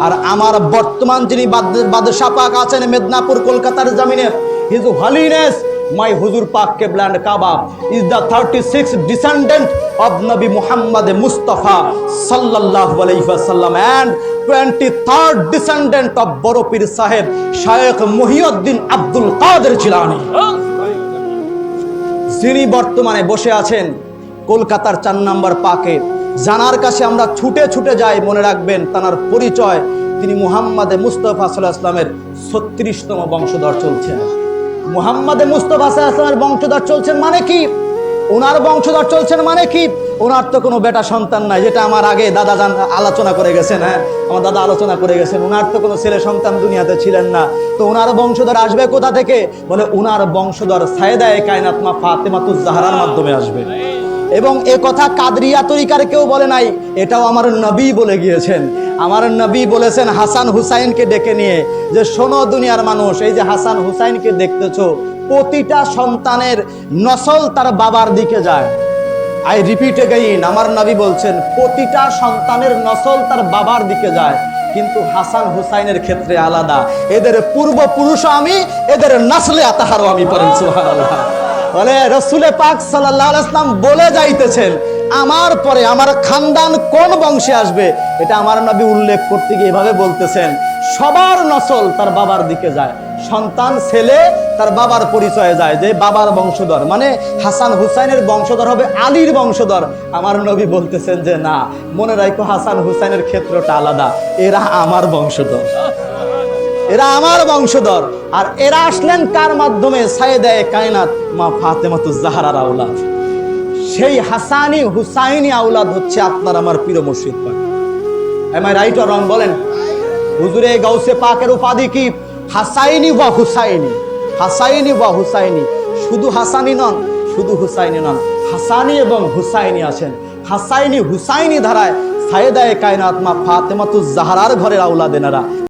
আর আমার বর্তমান যিনি বাদশাহ পাক আছেন মেদিনীপুর কলকাতার জমিনে, his holiness my Huzur Pak Qibla and Kaaba is the 36th descendant of Nabi Muhammad Mustafa sallallahu alaihi wasallam and 23rd descendant of Boro Pir Sahib Shaykh Muhyiddin Abdul Qadir Jilani, যিনি বর্তমানে বসে আছেন কলকাতার 4 নম্বর পাকে। জানার কাছে আমরা ছুটে ছুটে যাই, মনে রাখবেন তার পরিচয়, তিনি মুহাম্মদ মুস্তাফা সাল্লাল্লাহু আলাইহি ওয়াসাল্লামের 36তম বংশধর চলছেন। মুহাম্মদ মুস্তাফা সাল্লাল্লাহু আলাইহি ওয়াসাল্লামের বংশধর চলছেন মানে কি? ওনার বংশধর চলছেন মানে কি? ওনার তো কোনো বেটা সন্তান নাই, যেটা আমার আগে দাদা আলোচনা করে গেছেন। হ্যাঁ, আমার দাদা আলোচনা করে গেছেন, ওনার তো কোনো ছেলে সন্তান দুনিয়াতে ছিলেন না। তো ওনার বংশধর আসবে কোথা থেকে? বলে ওনার বংশধর সাইয়েদায়ে কায়নাত মা ফাতেমাতুজ জাহরার মাধ্যমে আসবে। এবং এ কথা কাদরিয়া তরিকার কেউ বলে নাই, এটাও আমার নবী বলে গিয়েছেন। আমার নবী বলেছেন হাসান হুসাইনকে ডেকে নিয়ে, যে শোনো দুনিয়ার মানুষ, এই যে হাসান হুসাইনকে দেখতেছো, প্রতিটা সন্তানের নসল তার বাবার দিকে যায়। আই রিপিট এগেইন, আমার নবী বলছেন প্রতিটা সন্তানের নসল তার বাবার দিকে যায়, কিন্তু হাসান হুসাইনের ক্ষেত্রে আলাদা। এদের পূর্বপুরুষও আমি, এদের নসলে আতাহারও আমি। পড়েন সুবহানাল্লাহ। বলে রসুলে পাক সাল্লাল্লাহু আলাইহি ওয়াসাল্লাম বলে যাইতেছেন আমার পরে আমার খানদান কোন বংশে আসবে, এটা আমার নবী উল্লেখ করতে গিয়ে এভাবে বলতেছেন সবার নসল তার বাবার দিকে যায়। সন্তান ছেলে তার বাবার পরিচয়ে যায়, যে বাবার বংশধর, মানে হাসান হুসাইনের বংশধর হবে আলীর বংশধর। আমার নবী বলতেছেন যে না, মনে রাখো হাসান হুসাইনের ক্ষেত্রটা আলাদা, এরা আমার বংশধর, এরা আমার বংশধর। আর এরা আসলেন কার মাধ্যমে? সাইয়েদায়ে কায়নাত মা ফাতেমাতুজ জাহরার আওলাদ। সেই হাসানি হুসাইনি আওলাদ হচ্ছে আপনার আমার প্রিয় মুর্শিদ পাক। Am I right or wrong বলেন? হুজুরে গাউসে পাকের উপাধি কি? হাসাইনি ওয়া হুসাইনি, হাসাইনি ওয়া হুসাইনি। শুধু হাসানি নন, শুধু হুসাইনি নন, হাসানি এবং হুসাইনি আছেন। হাসাইনি হুসাইনি ধারায় সাইয়েদায়ে কায়নাত মা ফাতেমাতুজ জাহরার ঘরের আওলাদ এনারা।